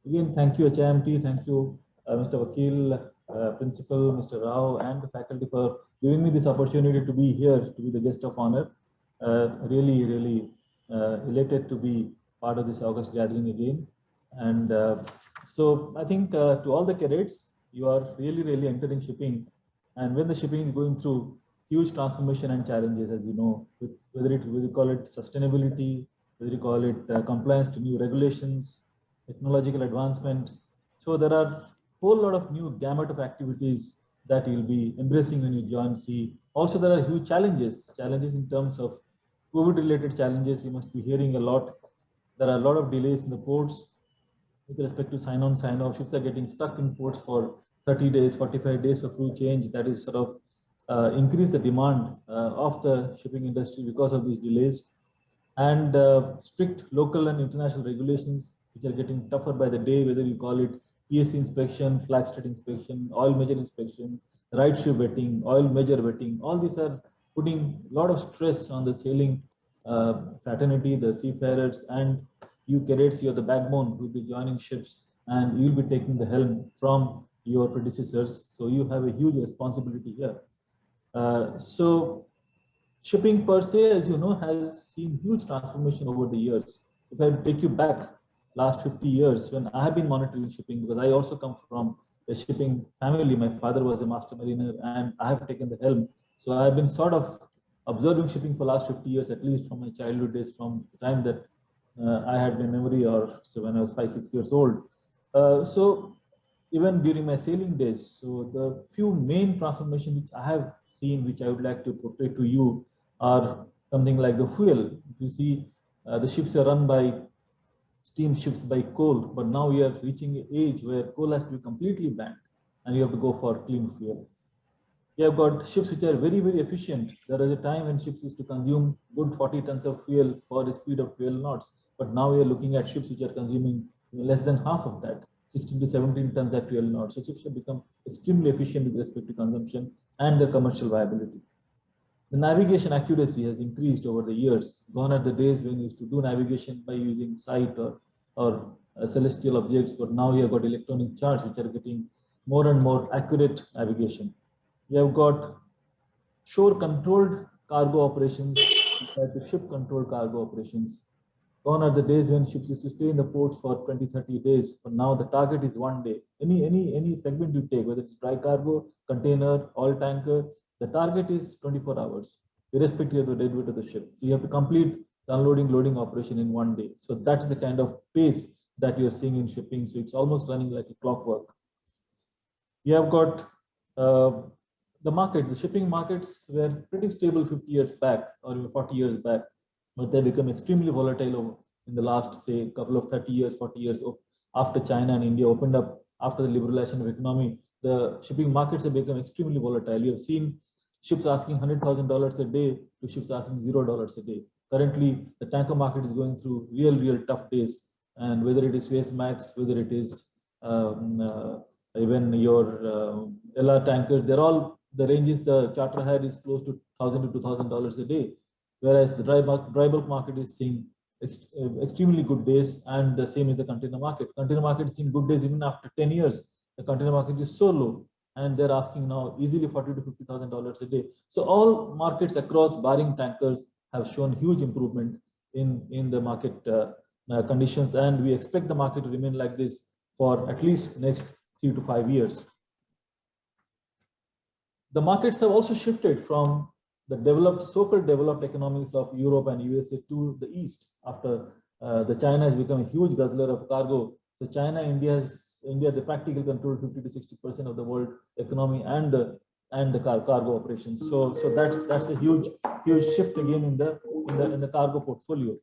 Again, thank you, HIMT. Thank you, Mr. Vakil, Principal, Mr. Rao, and the faculty for giving me this opportunity to be here, to be the guest of honor. Really elated to be part of this August gathering again. And so I think to all the cadets, you are really entering shipping. And when the shipping is going through huge transformation and challenges, as you know, whether you call it sustainability, whether you call it compliance to new regulations, technological advancement. So there are a whole lot of new gamut of activities that you'll be embracing when you join sea. Also, there are huge challenges in terms of COVID-related challenges. You must be hearing a lot. There are a lot of delays in the ports with respect to sign-on, sign-off. Ships are getting stuck in ports for 30 days, 45 days for crew change. That is sort of increase the demand of the shipping industry because of these delays. And strict local and international regulations, which are getting tougher by the day, whether you call it PSC inspection, flag state inspection, oil major inspection, right ship vetting, oil major vetting. All these are putting a lot of stress on the sailing fraternity, the seafarers, and you cadets. You're the backbone who will be joining ships, and you'll be taking the helm from your predecessors. So you have a huge responsibility here. So shipping per se, as you know, has seen huge transformation over the years. If I take you back last 50 years, when I have been monitoring shipping, because I also come from a shipping family. My father was a master mariner, and I have taken the helm. So I have been sort of observing shipping for last 50 years, at least from my childhood days, from the time that I had my memory, or so when I was 5, 6 years old. So even during my sailing days, so the few main transformations which I have seen, which I would like to portray to you, are something like the fuel. You see, the ships are run by steam ships by coal, but now we are reaching an age where coal has to be completely banned, and you have to go for clean fuel. You have got ships which are very efficient. There was a time when ships used to consume good 40 tons of fuel for a speed of 12 knots, but now we are looking at ships which are consuming less than half of that, 16 to 17 tons at 12 knots. So ships have become extremely efficient with respect to consumption and their commercial viability. The navigation accuracy has increased over the years. Gone are the days when you used to do navigation by using sight or celestial objects, but now you have got electronic charts which are getting more and more accurate navigation. You have got shore controlled cargo operations compared to ship controlled cargo operations. Gone are the days when ships used to stay in the ports for 20, 30 days, but now the target is 1 day. Any segment you take, whether it's dry cargo, container, oil tanker, the target is 24 hours, irrespective of the deadweight of the ship. So you have to complete the unloading, loading operation in 1 day. So that's the kind of pace that you're seeing in shipping. So it's almost running like a clockwork. You have got the market. The shipping markets were pretty stable 50 years back or 40 years back, but they become extremely volatile in the last, say, couple of 30 years, 40 years after China and India opened up, after the liberalization of economy. The shipping markets have become extremely volatile. You have seen ships asking $100,000 a day to ships asking $0 a day. Currently, the tanker market is going through real tough days, and whether it is Suezmax, whether it is even your LR tankers, they're all, the ranges, the charter hire is close to $1,000 to $2,000 a day, whereas the dry bulk market is seeing extremely good days, and the same is the container market. Container market is seeing good days even after 10 years. The container market is so low, and they're asking now easily $40,000 to $50,000 a day. So all markets across, barring tankers, have shown huge improvement in the market conditions, and we expect the market to remain like this for at least next 3 to 5 years. The markets have also shifted from the developed, so-called developed economies of Europe and USA to the East after the China has become a huge guzzler of cargo. So China, India the practical control 50 to 60% of the world economy and the cargo operations. So that's a huge shift again in the cargo portfolio.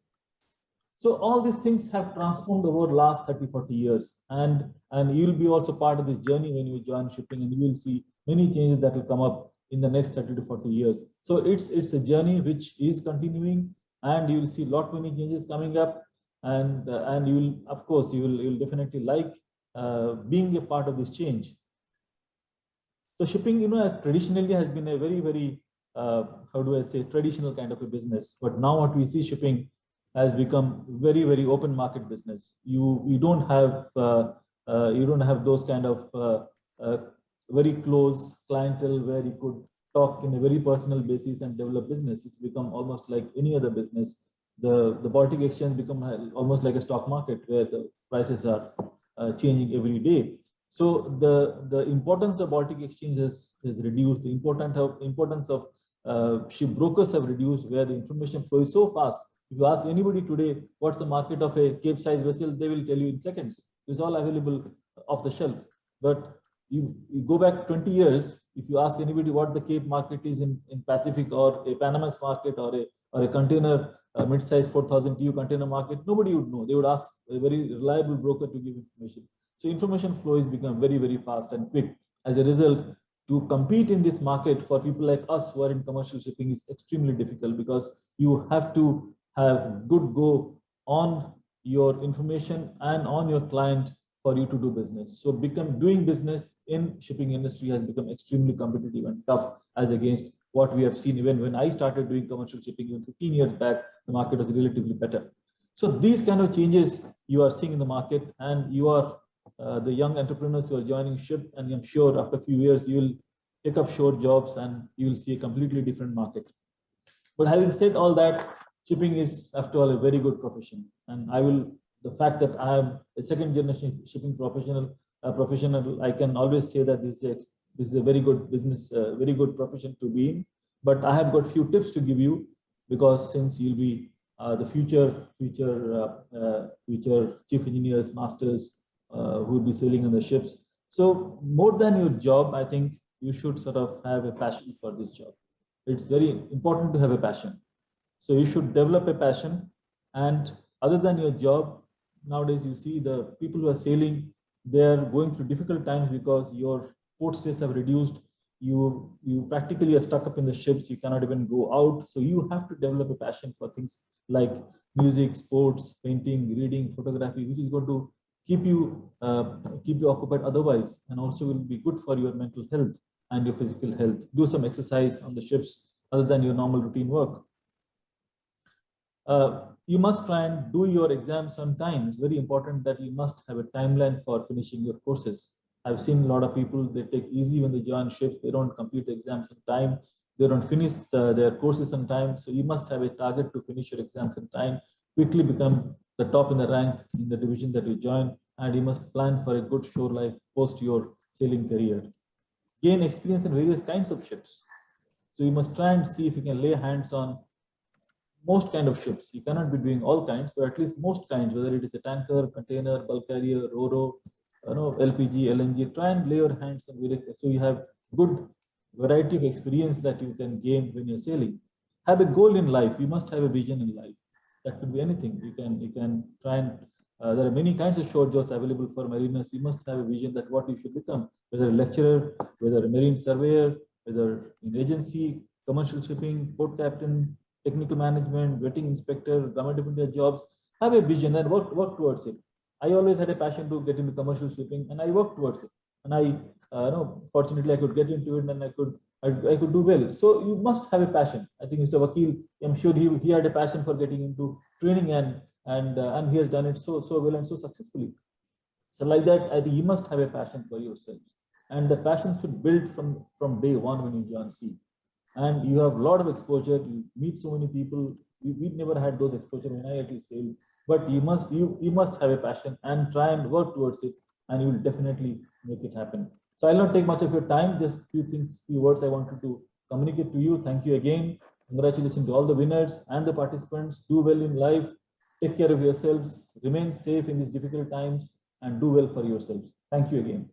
So all these things have transformed over the last 30, 40 years. And you'll be also part of this journey when you join shipping, and you will see many changes that will come up in the next 30 to 40 years. So it's a journey which is continuing, and you will see many changes coming up. And you will, of course, you will definitely like being a part of this change. So shipping, as traditionally has been a very, how do I say, traditional kind of a business. But now what we see shipping has become very, very open market business. You don't have those kind of very close clientele where you could talk in a very personal basis and develop business. It's become almost like any other business. The Baltic Exchange become almost like a stock market where the prices are changing every day. So the importance of Baltic Exchange has reduced. The importance of ship brokers have reduced, where the information flow is so fast. If you ask anybody today what's the market of a Cape-size vessel, they will tell you in seconds. It's all available off the shelf. But you go back 20 years, if you ask anybody what the Cape market is in Pacific, or a Panamax market, or a container mid-size 4,000 TEU container market, nobody would know. They would ask a very reliable broker to give information. So information flow is become very, very fast and quick. As a result, to compete in this market for people like us who are in commercial shipping is extremely difficult, because you have to have good go on your information and on your client for you to do business. So doing business in shipping industry has become extremely competitive and tough, as against what we have seen even when I started doing commercial shipping even 15 years back. The market was relatively better. So these kind of changes you are seeing in the market, and you are the young entrepreneurs who are joining ship, and I'm sure after a few years you will take up shore jobs and you will see a completely different market. But having said all that, shipping is after all a very good profession, and the fact that I am a second generation shipping professional, I can always say that this is a very good business, very good profession to be in. But I have got few tips to give you, because since you'll be the future chief engineers, masters who will be sailing on the ships. So more than your job, I think you should sort of have a passion for this job. It's very important to have a passion. So you should develop a passion. And other than your job, nowadays you see the people who are sailing, they're going through difficult times because your port stays have reduced. You practically are stuck up in the ships. You cannot even go out. So you have to develop a passion for things like music, sports, painting, reading, photography, which is going to keep you occupied otherwise, and also will be good for your mental health and your physical health. Do some exercise on the ships other than your normal routine work. You must try and do your exams on time. It's very important that you must have a timeline for finishing your courses. I've seen a lot of people, they take easy when they join ships. They don't complete the exams on time. They don't finish their courses on time. So you must have a target to finish your exams on time, quickly become the top in the rank in the division that you join, and you must plan for a good shore life post your sailing career. Gain experience in various kinds of ships. So you must try and see if you can lay hands on most kind of ships. You cannot be doing all kinds, but at least most kinds, whether it is a tanker, container, bulk carrier, ro-ro, LPG, LNG, try and lay your hands on various, so you have good variety of experience that you can gain when you're sailing. Have a goal in life. You must have a vision in life. That could be anything. You can try and there are many kinds of shore jobs available for mariners. You must have a vision that what you should become, whether a lecturer, whether a marine surveyor, whether in agency, commercial shipping, port captain, technical management, vetting inspector, government of India jobs. Have a vision and work towards it. I always had a passion to get into commercial shipping, and I worked towards it. And I fortunately I could get into it, and I could do well. So you must have a passion. I think Mr. Vakil, I'm sure he had a passion for getting into training, and he has done it so well and so successfully. So like that, I think you must have a passion for yourself, and the passion should build from day one when you join sea. And you have a lot of exposure. You meet so many people. We never had those exposure when I actually sailed. But you must have a passion and try and work towards it, and you will definitely make it happen. So I'll not take much of your time. Just few words I wanted to communicate to you. Thank you again. Congratulations to all the winners and the participants. Do well in life. Take care of yourselves. Remain safe in these difficult times, and do well for yourselves. Thank you again.